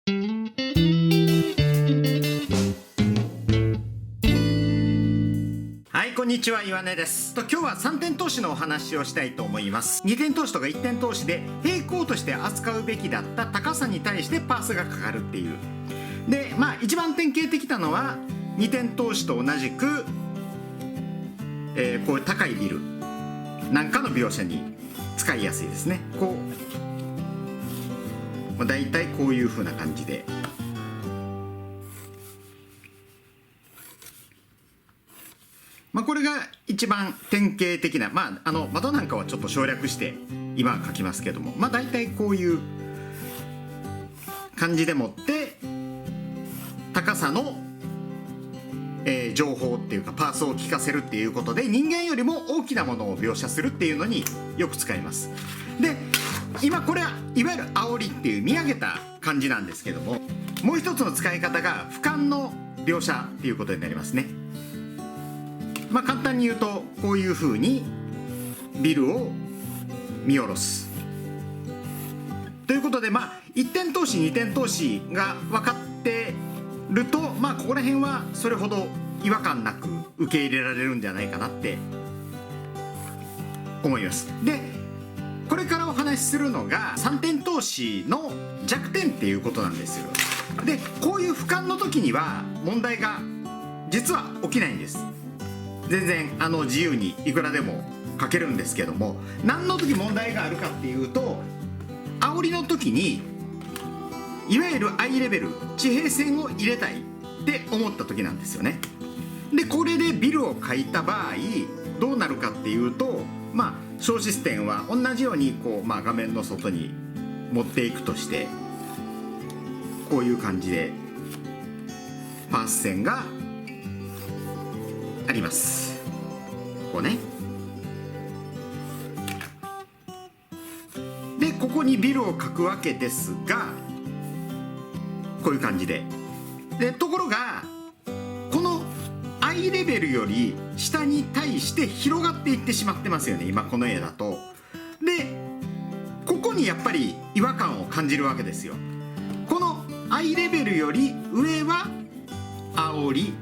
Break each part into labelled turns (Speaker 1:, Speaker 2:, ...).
Speaker 1: はい、こんにちは、岩根です。今日は3点投資のお話をしたいと思います。2点投資とか1点投資で平行として扱うべきだった高さに対してパースがかかるっていう。で、一番典型的なのは2点投資と同じく、こういう高いビルなんかの描写に使いやすいですね。こうだいたいこういう風な感じで。これが一番典型的な、窓なんかはちょっと省略して今は書きますけども、だいたいこういう感じでもって高さの、情報っていうかパースを聞かせるっていうことで、人間よりも大きなものを描写するっていうのによく使います。で、今これはいわゆる煽りっていう見上げた感じなんですけども、もう一つの使い方が俯瞰の描写っていうことになりますね。簡単に言うとこういうふうにビルを見下ろすということで、1点投資2点投資が分かってると、ここら辺はそれほど違和感なく受け入れられるんじゃないかなって思います。で、これからお話しするのが3点投資の弱点っていうことなんですよ。で、こういう俯瞰の時には問題が実は起きないんです。全然自由にいくらでも書けるんですけども、何の時問題があるかっていうと、煽りの時にいわゆるアイレベル地平線を入れたいって思った時なんですよね。で、これでビルを書いた場合どうなるかっていうと、小視点は同じようにこう、画面の外に持っていくとして、こういう感じでパース線があります。こうね。で、ここにビルを描くわけですが、こういう感じで。で、ところがこのアイレベルより下に対して広がっていってしまってますよね、今この絵だと。で、ここにやっぱり違和感を感じるわけですよ。このアイレベルより上は煽り、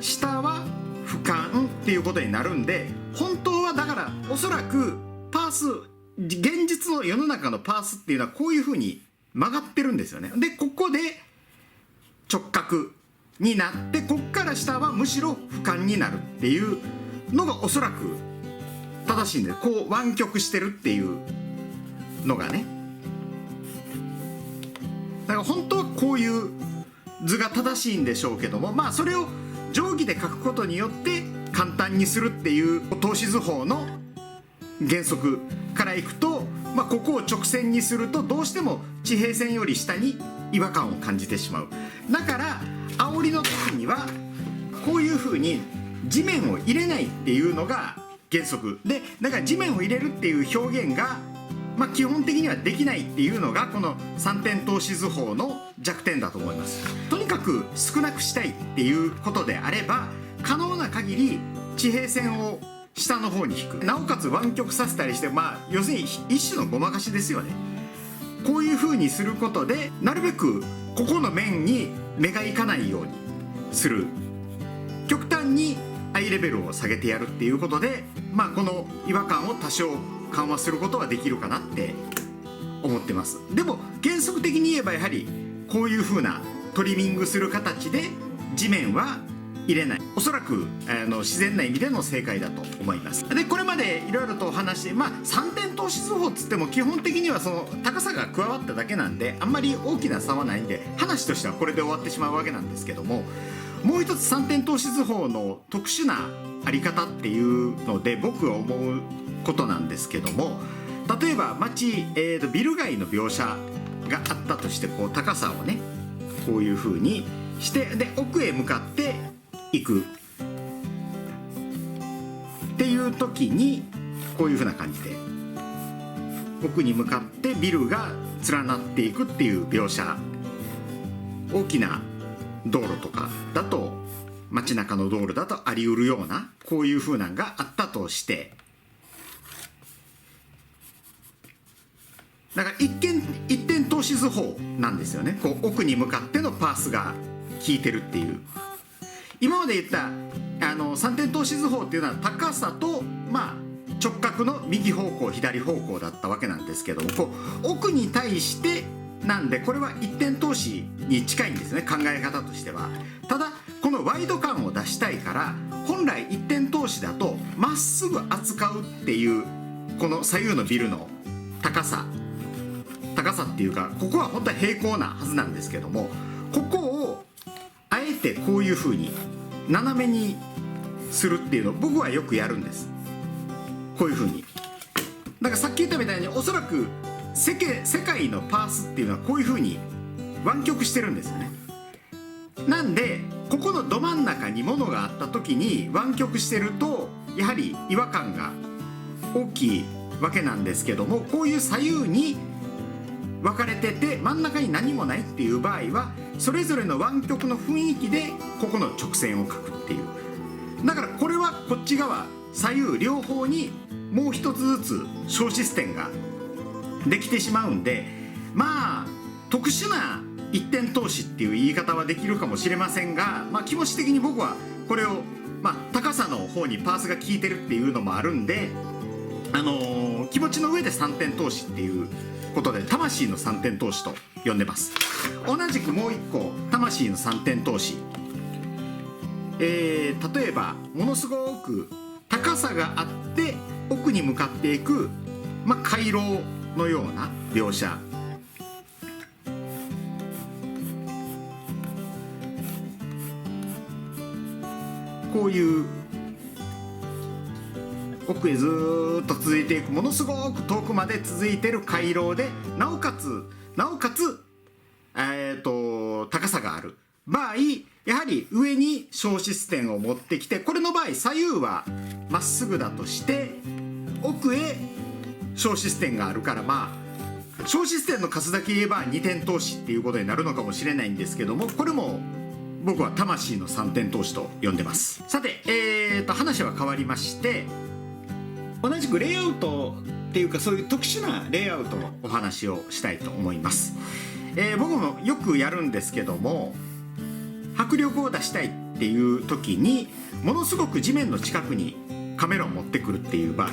Speaker 1: 下は俯瞰っていうことになるんで、本当はだからおそらくパース、現実の世の中のパースっていうのはこういうふうに曲がってるんですよね。で、ここで直角になって、こっから下はむしろ俯瞰になるっていうのがおそらく正しいんで、こう湾曲してるっていうのがね。だから本当はこういう図が正しいんでしょうけども、それを定規で書くことによって簡単にするっていう透視図法の原則からいくと、ここを直線にするとどうしても地平線より下に違和感を感じてしまう。だから煽りの時にはこういうふうに地面を入れないっていうのが原則で、だから地面を入れるっていう表現が基本的にはできないっていうのがこの3点透視図法の弱点だと思います。とにかく少なくしたいっていうことであれば、可能な限り地平線を下の方に引く、なおかつ湾曲させたりして、要するに一種のごまかしですよね。こういう風にすることでなるべくここの面に目がいかないようにする、極端にアイレベルを下げてやるっていうことで、この違和感を多少緩和することはできるかなって思ってます。でも原則的に言えばやはりこういう風なトリミングする形で地面は入れない、おそらく自然な意味での正解だと思います。で、これまでいろいろとお話し、3点透視図法っつっても基本的にはその高さが加わっただけなんで、あんまり大きな差はないんで話としてはこれで終わってしまうわけなんですけども、もう一つ3点透視図法の特殊なあり方っていうので僕が思うことなんですけども、例えばビル街の描写があったとして、こう高さをねこういう風にして、で奥へ向かっていくっていう時にこういう風な感じで奥に向かってビルが連なっていくっていう描写、大きな道路とかだと、街中の道路だとあり得るようなこういう風なのがあったとして、だから一点透視図法なんですよね。こう奥に向かってのパースが効いてるっていう。今まで言った3点透視図法っていうのは高さと、直角の右方向左方向だったわけなんですけども、こう奥に対してなんで、これは一点透視に近いんですね、考え方としては。ただこのワイド感を出したいから、本来一点透視だとまっすぐ扱うっていうこの左右のビルの高さっていうか、ここは本当は平行なはずなんですけども、ここをあえてこういう風に斜めにするっていうのを僕はよくやるんです。こういう風に。だからさっき言ったみたいに、おそらく世界のパースっていうのはこういう風に湾曲してるんですよね。なんでここのど真ん中に物があった時に湾曲してると、やはり違和感が大きいわけなんですけども、こういう左右に分かれてて真ん中に何もないっていう場合は、それぞれの湾曲の雰囲気でここの直線を描くっていう。だからこれはこっち側左右両方にもう一つずつ小シス点ができてしまうんで、特殊な一点透視っていう言い方はできるかもしれませんが、気持ち的に僕はこれを、高さの方にパースが効いてるっていうのもあるんで、気持ちの上で3点透視っていうことで魂の3点透視と呼んでます。同じくもう一個魂の3点透視、例えばものすごく高さがあって奥に向かっていく、回廊のような描写。こういう奥へずーっと続いていく、ものすごく遠くまで続いている回廊で、なおかつ高さがある場合、やはり上に小シス点を持ってきて、これの場合左右はまっすぐだとして、奥へ小シス点があるから、小シス点の数だけ言えば2点透視っていうことになるのかもしれないんですけども、これも僕は魂の3点透視と呼んでます。さて、話は変わりまして、同じくレイアウトっていうか、そういう特殊なレイアウトのお話をしたいと思います。僕もよくやるんですけども、迫力を出したいっていう時にものすごく地面の近くにカメラを持ってくるっていう場合、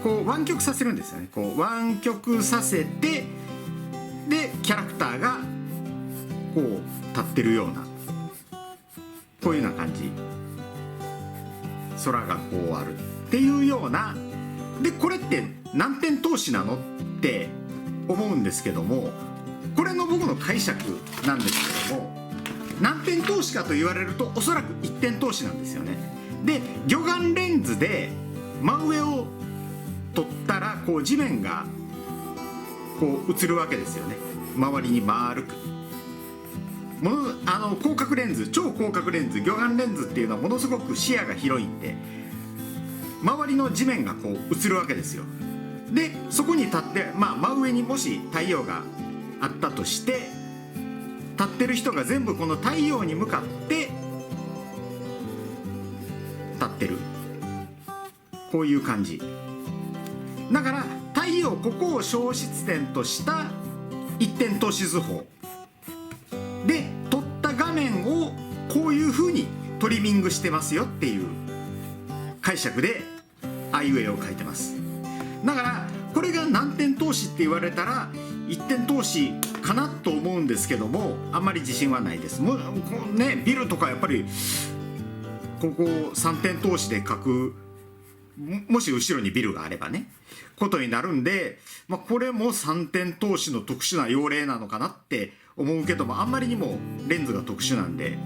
Speaker 1: こう湾曲させるんですよね。こう湾曲させて、でキャラクターがこう立ってるような、こういうような感じ、空がこうあるっていうような。でこれって何点透視なのって思うんですけども、これの僕の解釈なんですけども、何点透視かと言われるとおそらく1点透視なんですよね。で魚眼レンズで真上を撮ったら、こう地面がこう映るわけですよね。周りに丸く広角レンズ、超広角レンズ、魚眼レンズっていうのはものすごく視野が広いんで、周りの地面がこう映るわけですよ。でそこに立って、真上にもし太陽があったとして、立ってる人が全部この太陽に向かって立ってる、こういう感じだから、太陽ここを小シ点とした一点透視図法で撮った画面をこういう風にトリミングしてますよっていう解釈であいうえを描いてます。だからこれが何点透視って言われたら一点透視かなと思うんですけども、あんまり自信はないです。もうね、ビルとかやっぱりここ3点透視で描く、もし後ろにビルがあればね、ことになるんで、これも3点透視の特殊な用例なのかなって思うけども、あんまりにもレンズが特殊なんで、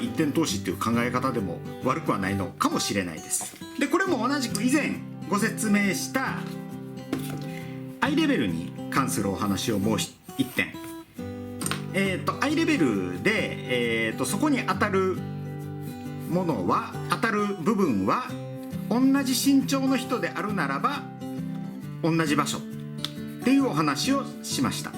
Speaker 1: 一点透視っていう考え方でも悪くはないのかもしれないです。でこれも同じく以前ご説明したアイレベルに関するお話をもう一点、アイレベルで、そこに当たるものは、当たる部分は同じ身長の人であるならば同じ場所っていうお話をしました。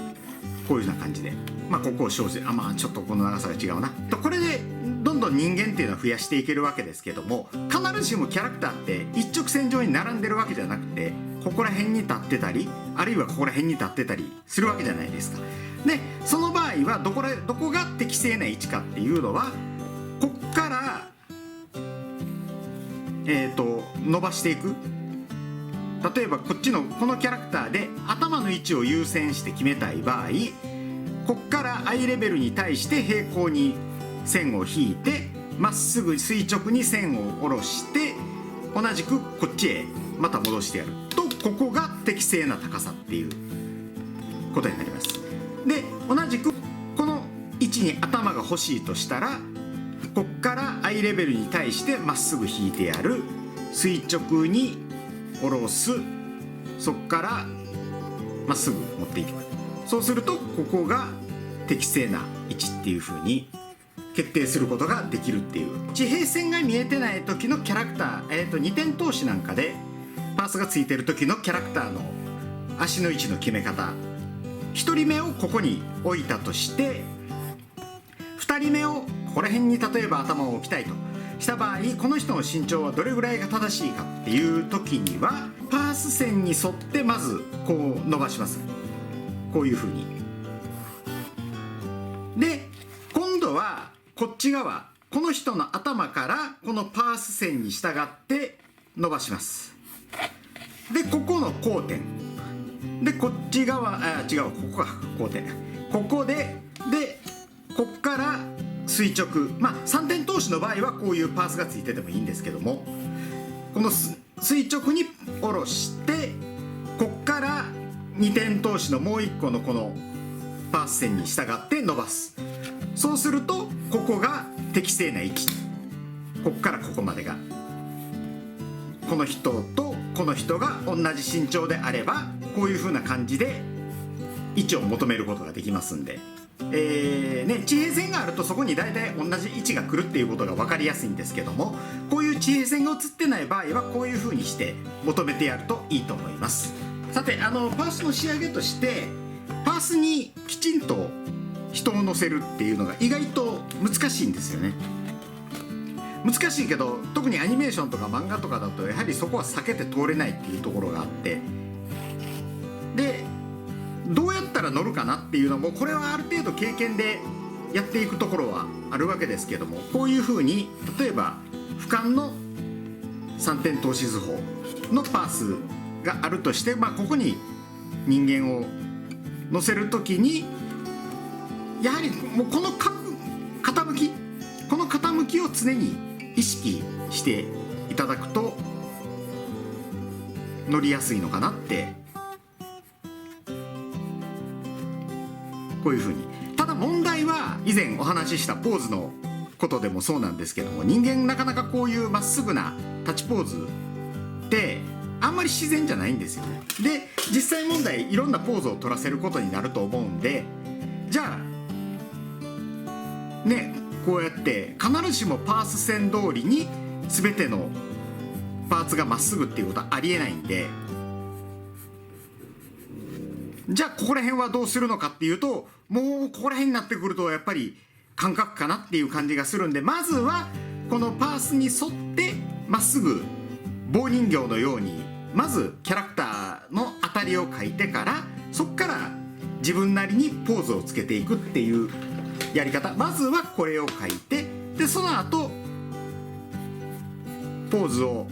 Speaker 1: こういうような感じで、ここを小数、ちょっとこの長さが違うなと、これでどんどん人間っていうのは増やしていけるわけですけども、必ずしもキャラクターって一直線上に並んでるわけじゃなくて、ここら辺に立ってたり、あるいはここら辺に立ってたりするわけじゃないですか。でその場合はどこが適正な位置かっていうのは、こっから伸ばしていく。例えばこっちのこのキャラクターで頭の位置を優先して決めたい場合、こっからアイレベルに対して平行に線を引いて、まっすぐ垂直に線を下ろして同じくこっちへまた戻してやると、ここが適正な高さっていうことになります。で同じくこの位置に頭が欲しいとしたら、こっからアイレベルに対してまっすぐ引いてやる、垂直に下ろす、そこからまっすぐ持っていく。そうするとここが適正な位置っていう風に決定することができるっていう。地平線が見えてない時のキャラクター、2点通しなんかでパースがついてる時のキャラクターの足の位置の決め方、1人目をここに置いたとして、2人目をここら辺に例えば頭を置きたいとした場合、この人の身長はどれぐらいが正しいかっていう時には、パース線に沿ってまずこう伸ばします。こういう風に。で今度はこっち側、この人の頭からこのパース線に従って伸ばします。でここの交点で、こっち側違う、ここが交点、ここでこっから垂直、3点通しの場合はこういうパースがついててもいいんですけども、この垂直に下ろして、こっから2点通しのもう1個のこのパース線に従って伸ばす。そうするとここが適正な位置、こっからここまでが、この人とこの人が同じ身長であればこういう風な感じで位置を求めることができますんで、地平線があるとそこに大体同じ位置が来るっていうことが分かりやすいんですけども、こういう地平線が写ってない場合はこういう風にして求めてやるといいと思います。さてパースの仕上げとして、パースにきちんと人を乗せるっていうのが意外と難しいんですよね。難しいけど、特にアニメーションとか漫画とかだとやはりそこは避けて通れないっていうところがあって、でどうやったら乗るかなっていうのも、これはある程度経験でやっていくところはあるわけですけども、こういうふうに例えば俯瞰の3点透視図法のパースがあるとして、ここに人間を乗せるときにやはりもうこの傾きを常に意識していただくと乗りやすいのかなって、こういうふうに。ただ問題は以前お話ししたポーズのことでもそうなんですけども、人間なかなかこういうまっすぐな立ちポーズってあんまり自然じゃないんですよね。で実際問題いろんなポーズを取らせることになると思うんで、じゃあね、こうやって必ずしもパース線通りに全てのパーツがまっすぐっていうことはありえないんで、じゃあここら辺はどうするのかっていうと、もうここら辺になってくるとやっぱり感覚かなっていう感じがするんで、まずはこのパースに沿ってまっすぐ棒人形のようにまずキャラクターの当たりを描いてから、そこから自分なりにポーズをつけていくっていうやり方。まずはこれを描いて、でその後ポーズを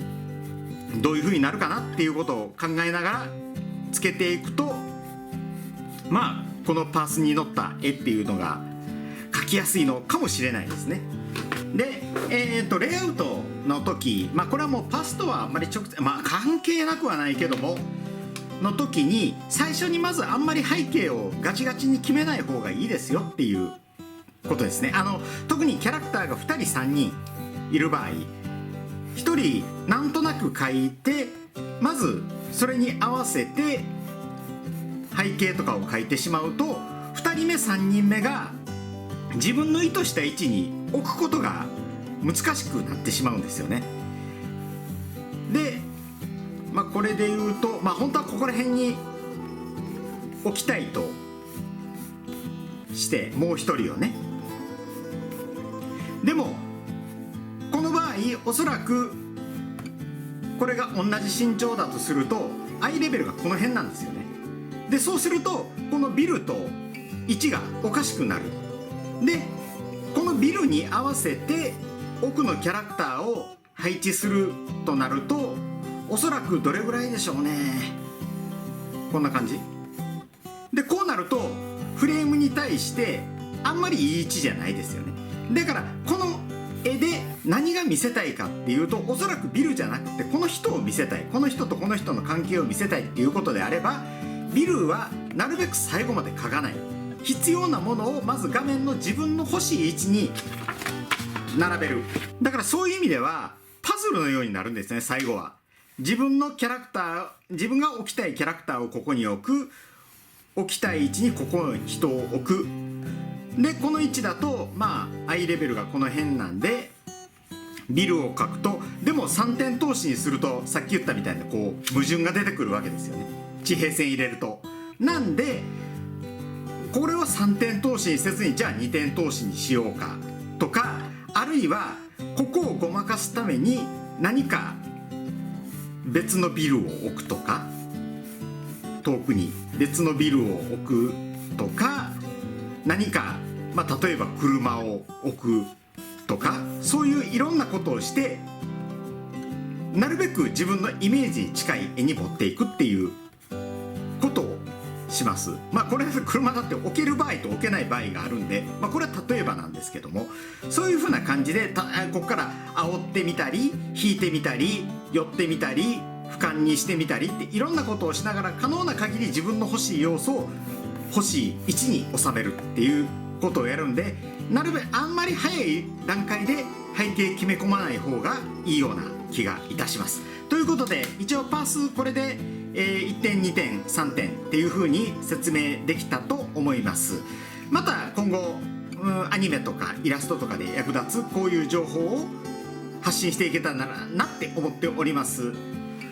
Speaker 1: どういう風になるかなっていうことを考えながらつけていくと、このパースに乗った絵っていうのが描きやすいのかもしれないですね。で、レイアウトの時、これはもうパスとはあんまり直接、関係なくはないけどもの時に、最初にまずあんまり背景をガチガチに決めない方がいいですよっていうことですね。特にキャラクターが2人3人いる場合、1人なんとなく描いて、まずそれに合わせて背景とかを描いてしまうと、2人目3人目が自分の意図した位置に置くことが難しくなってしまうんですよね。で、これで言うと、本当はここら辺に置きたいとしてもう1人をね。でもこの場合おそらくこれが同じ身長だとすると、アイレベルがこの辺なんですよね。でそうするとこのビルと位置がおかしくなる。でこのビルに合わせて奥のキャラクターを配置するとなると、おそらくどれぐらいでしょうね。こんな感じで、こうなるとフレームに対してあんまりいい位置じゃないですよね。だからこの絵で何が見せたいかっていうと、おそらくビルじゃなくてこの人を見せたい、この人とこの人の関係を見せたいっていうことであれば、ビルはなるべく最後まで描かない。必要なものをまず画面の自分の欲しい位置に並べる。だからそういう意味ではパズルのようになるんですね。最後は自分のキャラクター、自分が置きたいキャラクターをここに置く、置きたい位置にここの人を置く。でこの位置だとまあアイレベルがこの辺なんで、ビルを描くと、でも3点投資にするとさっき言ったみたいなこう矛盾が出てくるわけですよね。地平線入れると。なんでこれを3点投資にせずに、じゃあ2点投資にしようかとか、あるいはここをごまかすために何か別のビルを置くとか、遠くに別のビルを置くとか、何か、まあ、例えば車を置くとか、そういういろんなことをしてなるべく自分のイメージに近い絵に持っていくっていうことをします。まあこれは車だって置ける場合と置けない場合があるんで、まあ、これは例えばなんですけども、そういう風な感じでここから煽ってみたり引いてみたり寄ってみたり俯瞰にしてみたりっていろんなことをしながら、可能な限り自分の欲しい要素を欲しい位置に収めるっていうことをやるんで、なるべくあんまり早い段階で背景決め込まない方がいいような気がいたします。ということで一応パースこれで1点2点3点っていう風に説明できたと思います。また今後アニメとかイラストとかで役立つこういう情報を発信していけたらなって思っております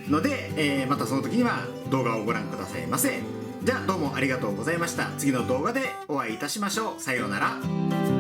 Speaker 1: ので、またその時には動画をご覧くださいませ。じゃあどうもありがとうございました。次の動画でお会いいたしましょう。さようなら。